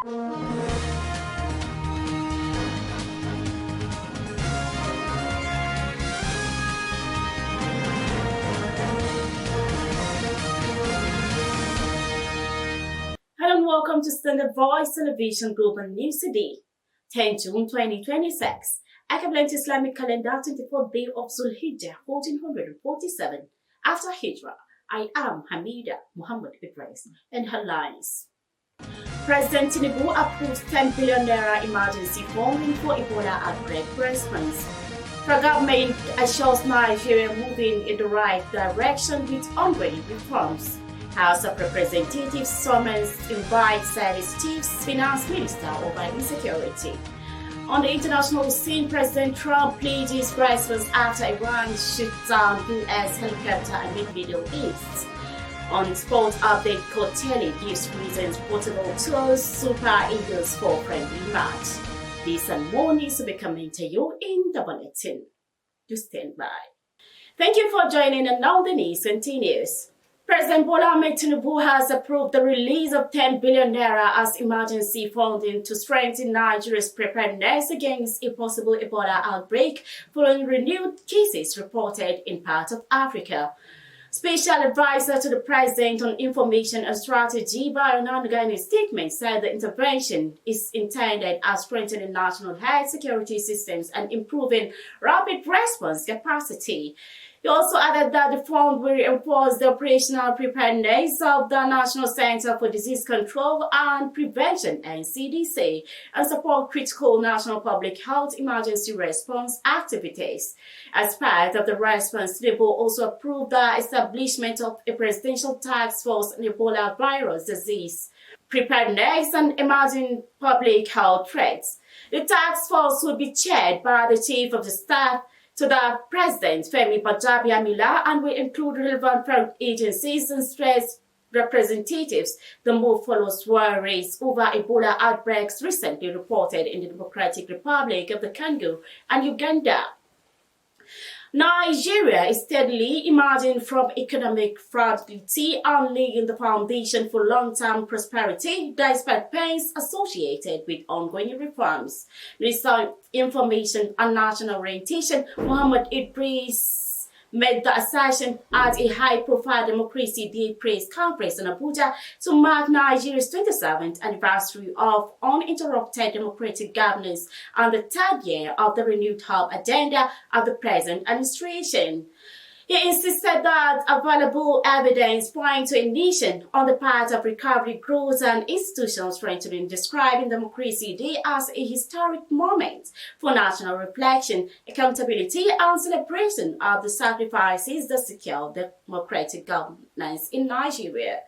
Hello and welcome to Standard Voice Television Global News today, 10 June 2026. Equivalent Islamic calendar, 24th day of Zulhijjah, 1447. After Hijrah, I am Hamida Muhammad Idris and headlines. President Tinubu approves 10 billion naira emergency funding for Ebola outbreak response. The government assures Nigeria moving in the right direction with ongoing reforms. House of Representatives summons invite service chiefs, finance minister over insecurity. On the international scene, President Trump pleads response after Iran shot down U.S. helicopter amid Middle East. On sports update, Cotelli gives reasons portable tours, Super Eagles for friendly match. These and more news will be coming to you in the bulletin. Do stand by. Thank you for joining, and now the news continues. President Bola Ahmed Tinubu has approved the release of 10 billion naira as emergency funding to strengthen Nigeria's preparedness against a possible Ebola outbreak following renewed cases reported in parts of Africa. Special advisor to the President on Information and Strategy, Bayo Nanuga, in a statement said the intervention is intended at strengthening national health security systems and improving rapid response capacity. He also added that the fund will reinforce the operational preparedness of the National Center for Disease Control and Prevention (NCDC) and support critical national public health emergency response activities. As part of the response, Tinubu also approved the establishment of a presidential task force on Ebola virus disease, preparedness, and emerging public health threats. The task force will be chaired by the Chief of the Staff to the President, Femi Bajabiamila, and will include relevant federal agencies and state representatives. The move follows worries over Ebola outbreaks recently reported in the Democratic Republic of the Congo and Uganda. Nigeria is steadily emerging from economic fragility and laying the foundation for long-term prosperity despite pains associated with ongoing reforms. Minister of Information and National Orientation, Muhammad Idris, made the assertion at a high-profile Democracy Day press conference in Abuja to mark Nigeria's 27th anniversary of uninterrupted democratic governance and the third year of the renewed hope agenda of the present administration. He insisted that available evidence pointing to a nation on the path of recovery, growth, and institutional strengthening, describing Democracy Day as a historic moment for national reflection, accountability, and celebration of the sacrifices that secure democratic governance in Nigeria.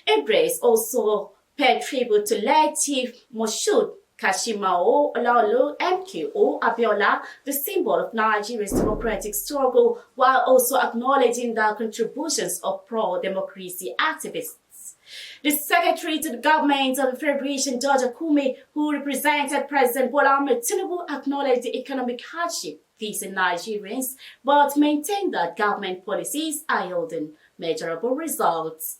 Idris also paid tribute to late Chief Moshood Kashimao Olaolu MKO Abiola, the symbol of Nigeria's democratic struggle, while also acknowledging the contributions of pro-democracy activists. The Secretary to the Government of the Federation, George Akume, who represented President Bola Ahmed Tinubu, acknowledged the economic hardship facing Nigerians, but maintained that government policies are yielding measurable results.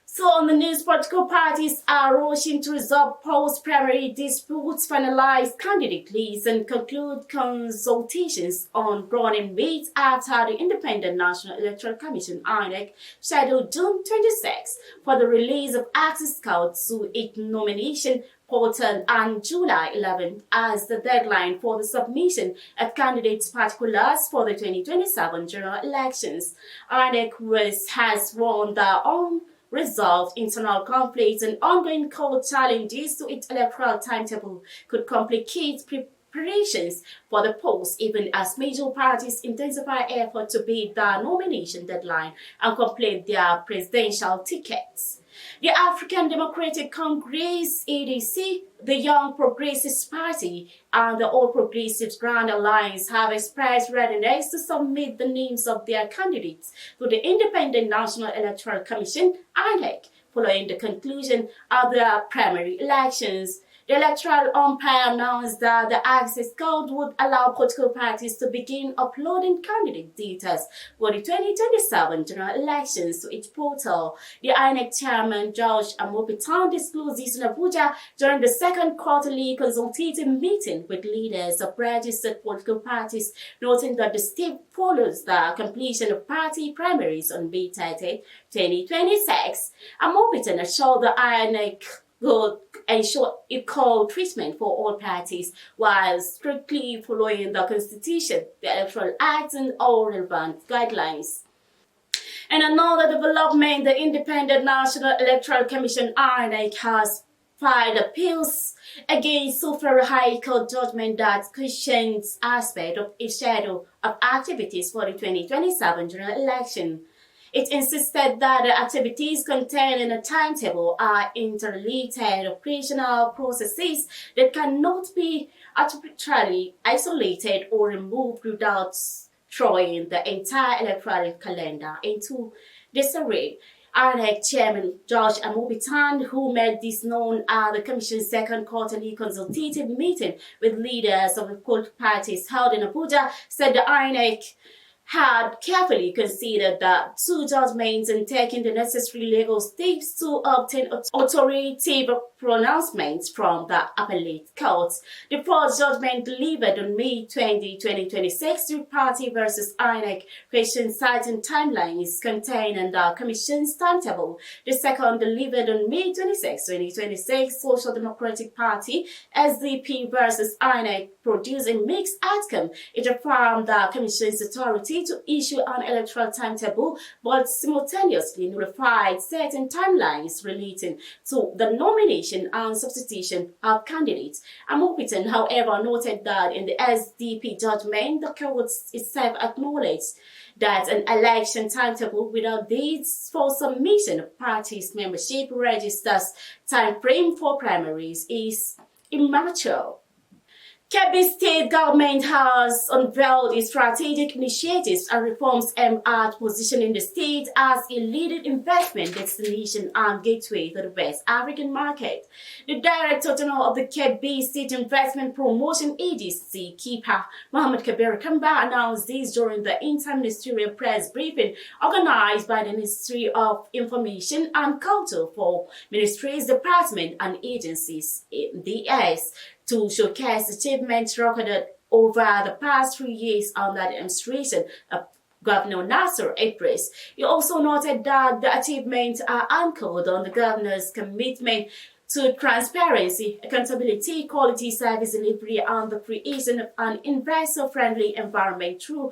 So on the news, political parties are rushing to resolve post-primary disputes, finalize candidate lists, and conclude consultations on running mates after the Independent National Electoral Commission (INEC) scheduled June 26 for the release of access codes to its nomination portal and July 11th as the deadline for the submission of candidates' particulars for the 2027 general elections. INEC has warned that unresolved internal conflicts and ongoing court challenges to its electoral timetable could complicate preparations for the polls, even as major parties intensify efforts to beat the nomination deadline and complete their presidential tickets. The African Democratic Congress (ADC), the Young Progressives Party, and the All Progressives Grand Alliance have expressed readiness to submit the names of their candidates to the Independent National Electoral Commission (INEC) following the conclusion of the primary elections. The electoral umpire announced that the access code would allow political parties to begin uploading candidate details for the 2027 general elections to its portal. The INEC chairman, George Amopitan, disclosed this in Abuja during the second quarterly consultative meeting with leaders of registered political parties, noting that the state follows the completion of party primaries on May 30, 2026. Amopitan assured the INEC will ensure equal treatment for all parties while strictly following the Constitution, the Electoral Act, and all relevant guidelines. And another development, the Independent National Electoral Commission (INEC) has filed appeals against Svtv High Court judgment that questions aspect of its schedule of activities for the 2027 general election. It insisted that the activities contained in the timetable are interrelated operational processes that cannot be arbitrarily isolated or removed without throwing the entire electoral calendar into disarray. INEC Chairman George Amopitan, who made this known at the Commission's second quarterly consultative meeting with leaders of the political parties held in Abuja, said the INEC had carefully considered the two judgments and taken the necessary legal steps to obtain authoritative pronouncements from the appellate courts. The fourth judgment delivered on May 20, 2026 to Party versus INEC questions citing timelines contained in the Commission's timetable. The second delivered on May 26, 2026, Social Democratic Party SDP versus INEC produced a mixed outcome. It affirmed the Commission's authority to issue an electoral timetable, but simultaneously notified certain timelines relating to the nomination and substitution of candidates. Amopitan, however, noted that in the SDP judgment, the court itself acknowledged that an election timetable without dates for submission of parties' membership registers time frame for primaries is immature. Kebbi State Government has unveiled its strategic initiatives and reforms aimed at positioning the state as a leading investment destination and gateway to the West African market. The Director General of the Kebbi State Investment Promotion Agency, KIPA, Mohammed Kabir Kamba, announced this during the inter-ministerial press briefing organized by the Ministry of Information and Culture for Ministries, Departments and Agencies, DS, to showcase achievements recorded over the past 3 years under the administration of Governor Nasser Idris. He also noted that the achievements are anchored on the governor's commitment to transparency, accountability, quality service delivery, and the creation of an investor-friendly environment through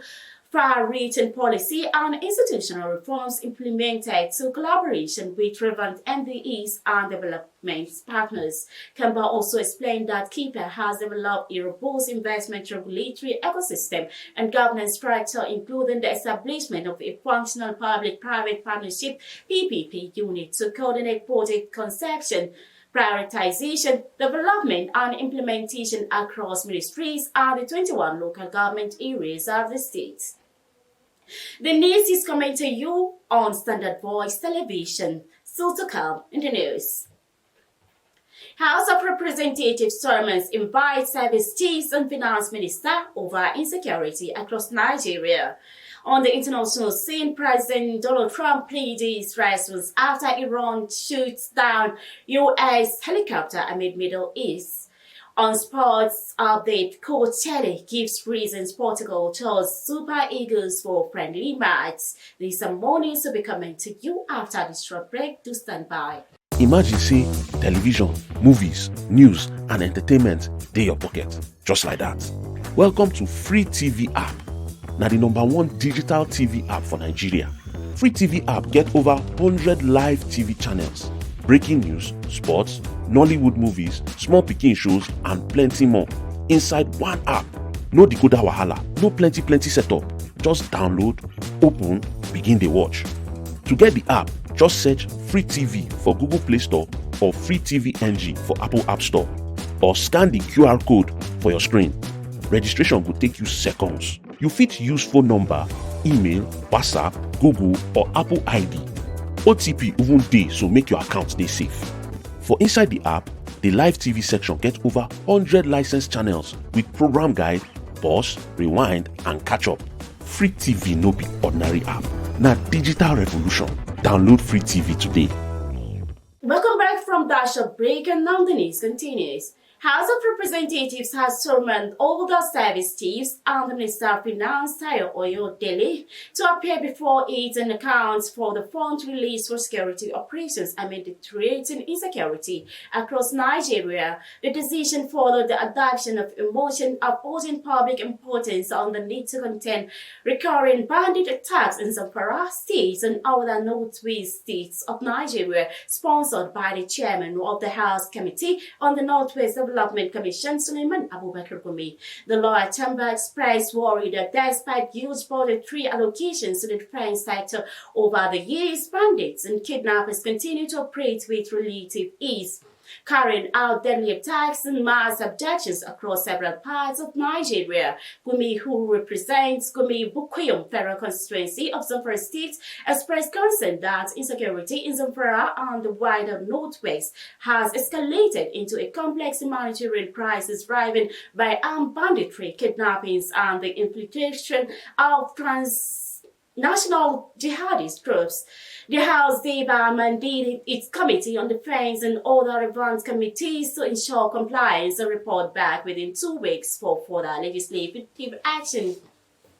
far-reaching policy and institutional reforms implemented to collaboration with relevant MDEs and development partners. Kamba also explained that KIPA has developed a robust investment regulatory ecosystem and governance structure, including the establishment of a functional public-private partnership PPP unit to coordinate project conception, prioritization, development, and implementation across ministries and the 21 local government areas of the state. The news is coming to you on Standard Voice Television. Still to come in the news. House of Representatives sermons invite service chiefs and finance minister over insecurity across Nigeria. On the international scene, President Donald Trump pleaded his response after Iran shoots down U.S. helicopter amid Middle East. On sports update, Coach Chelle gives reasons Portugal chose Super Eagles for friendly match. These are more news to be coming to you after this short break. Do stand by. Imagine say television, movies, news and entertainment dey your pocket just like that. Welcome to Svtv app. Now the #1 digital TV app for Nigeria. Svtv app get over 100 live TV channels, breaking news, sports, Nollywood movies, small pikin shows and plenty more inside one app. No decoder wahala, no plenty setup. Just download, open, begin the watch. To get the app, just search Svtv for Google Play Store or Svtv NG for Apple App Store, or scan the QR code for your screen. Registration will take you seconds. You fit use phone number, email, WhatsApp, Google or Apple ID. OTP even dey, so make your account stay safe. For inside the app, The live TV section gets over 100 licensed channels with program guide, pause, rewind, and catch up. Free TV no be ordinary app. Na digital revolution. Download Free TV today. Welcome back from that short break, and now the news continues. House of Representatives has summoned all the service chiefs and the Minister of Finance, Tayo Oyo Dele, to appear before it and account for the funds released for security operations amid deteriorating insecurity across Nigeria. The decision followed the adoption of a motion upholding public importance on the need to contain recurring bandit attacks in Zamfara State and other northwest states of Nigeria, sponsored by the chairman of the House Committee on the Northwest Development Commission, Suleiman Abubakar Gumi. The lower chamber expressed worry that despite huge budgetary allocations to the defense sector over the years, bandits and kidnappers continue to operate with relative ease, carrying out deadly attacks and mass abductions across several parts of Nigeria. Gumi, who represents Gumi Bukuyum Federal Constituency of Zamfara State, expressed concern that insecurity in Zamfara and the wider Northwest has escalated into a complex humanitarian crisis driven by armed banditry, kidnappings, and the infiltration of transnational jihadist groups. The House thereby mandated its Committee on Defense and other relevant committees to ensure compliance and report back within 2 weeks for further legislative action.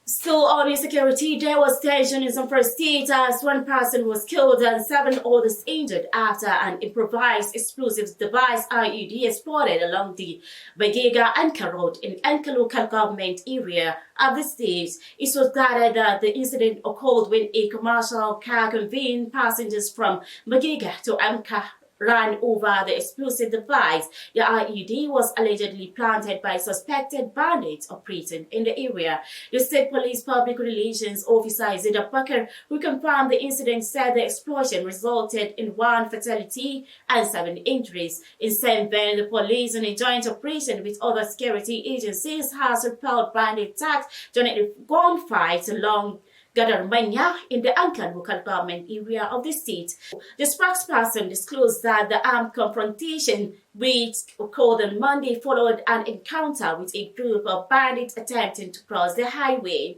Still on insecurity, there was tension in Zamfara State as one person was killed and 7 others injured after an improvised explosive device IED exploded along the Bagega-Anka Road in Anka local government area of the state. It was gathered that the incident occurred when a commercial car conveying passengers from Bagega to Anka ran over the explosive device. The IED was allegedly planted by suspected bandits operating in the area. The state police public relations officer Zida Bakar, who confirmed the incident, said the explosion resulted in 1 fatality and 7 injuries. In same vein, the police, in a joint operation with other security agencies, has repelled bandit attacks during a gunfight along Gadarmanya in the Ankan local government area of the state. The spokesperson disclosed that the armed confrontation, which occurred on Monday, followed an encounter with a group of bandits attempting to cross the highway.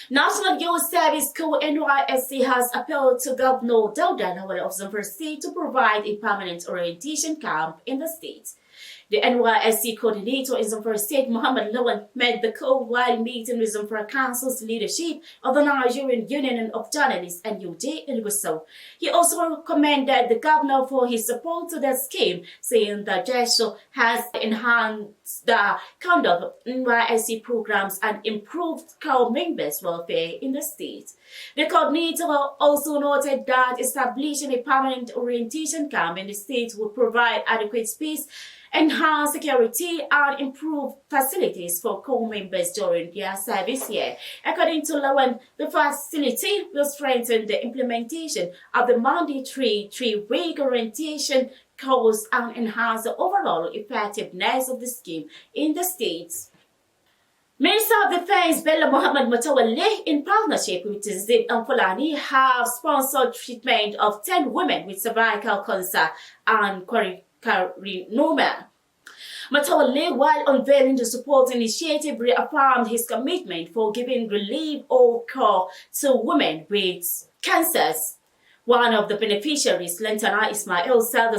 National Youth Service Co. NYSC has appealed to Governor Dauda Lawal of Zamfara State to provide a permanent orientation camp in the state. The NYSC coordinator in Zamfara State, Muhammad Lawan, made the call while meeting with Zamfara Council's leadership of the Nigerian Union of Journalists NUJ in Gusau. He also commended the governor for his support to the scheme, saying the gesture has enhanced the conduct of NYSC programs and improved corps members' welfare in the state. The coordinator also noted that establishing a permanent orientation camp in the state would provide adequate space, enhance security, and improve facilities for corps members during their service year. According to Lawan, the facility will strengthen the implementation of the mandatory 3-week orientation course and enhance the overall effectiveness of the scheme in the states. Minister of Defense Bello Muhammad Mutawalli, in partnership with Zid and Fulani, have sponsored treatment of 10 women with cervical cancer and carcinoma. Mutawalli, while unveiling the support initiative, reaffirmed his commitment for giving relief or cure to women with cancers. One of the beneficiaries, Lentana Ismail, said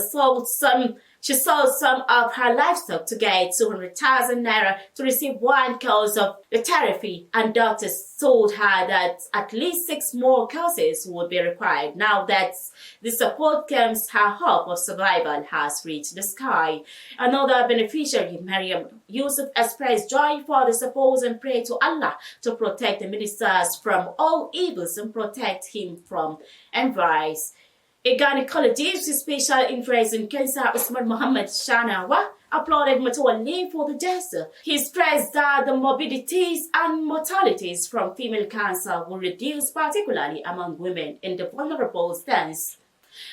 she sold some of her livestock to get 200,000 naira to receive 1 course of the therapy, and doctors told her that at least 6 more courses would be required. Now that the support comes, her hope of survival has reached the sky. Another beneficiary, Mariam Yusuf, expressed joy for the support and prayed to Allah to protect the ministers from all evils and protect him from envies. A gynecologist with special interest in cancer, Usman Muhammad Shanawa, applauded Mutawalli for the gesture. He stressed that the morbidities and mortalities from female cancer will reduce, particularly among women in the vulnerable stance.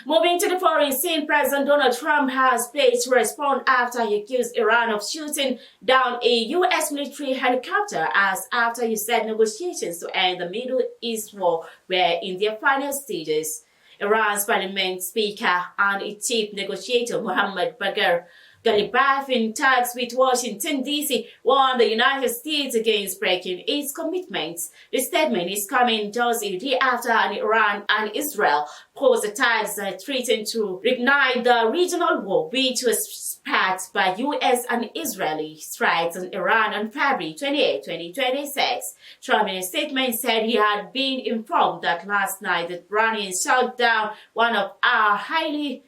Moving to the foreign scene, President Donald Trump has pledged to respond after he accused Iran of shooting down a U.S. military helicopter, as after he said negotiations to end the Middle East war were in their final stages. Iran's parliament speaker and its chief negotiator, Mohammad Bagher Galibath in talks with Washington, D.C. warned the United States against breaking its commitments. The statement is coming just a day after Iran and Israel posed attacks that threatened to reignite the regional war, which was sparked by U.S. and Israeli strikes on Iran on February 28, 2026. Trump in a statement said he had been informed that last night the Iranians shot down one of our highly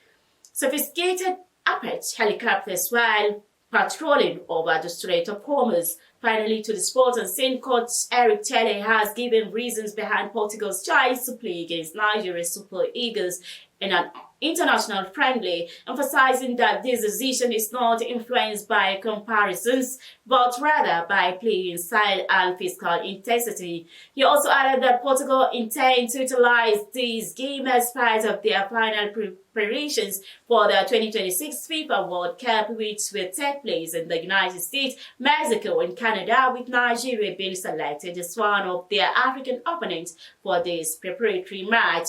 sophisticated Apache helicopters while patrolling over the Strait of Hormuz. Finally, to the sport and scene, coach Eric Chelle has given reasons behind Portugal's choice to play against Nigeria's Super Eagles in an international friendly, emphasizing that this decision is not influenced by comparisons, but rather by playing style and physical intensity. He also added that Portugal intends to utilize this game as part of their final preparations for the 2026 FIFA World Cup, which will take place in the United States, Mexico, and Canada, with Nigeria being selected as one of their African opponents for this preparatory match.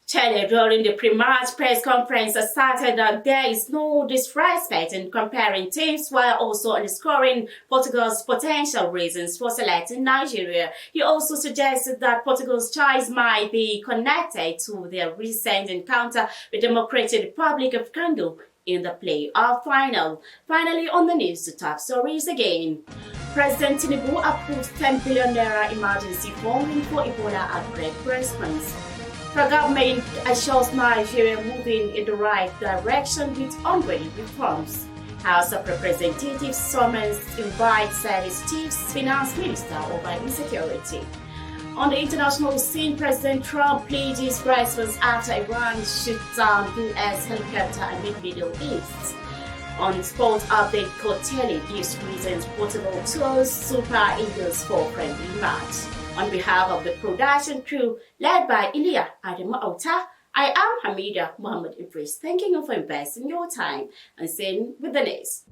Chelle, during the pre-match press conference, asserted that there is no disrespect in comparing teams, while also underscoring Portugal's potential reasons for selecting Nigeria. He also suggested that Portugal's choice might be connected to their recent encounter with the Democratic Republic of Congo in the playoff final. Finally, on the news, the top stories again. President Tinubu approved 10 billion naira emergency funding for Ebola outbreak response. The government assures Nigeria moving in the right direction with ongoing reforms. House of Representatives summons invite service chiefs, finance minister over insecurity. On the international scene, President Trump pleads his response after Iran shot down U.S. helicopter amid Middle East. On sports update, Coach Chelle gives reasons Portugal tours Super Eagles for friendly match. On behalf of the production crew led by Ilya Adamu Ota, I am Hamida Muhammad Idris, thanking you for investing your time and staying with the news.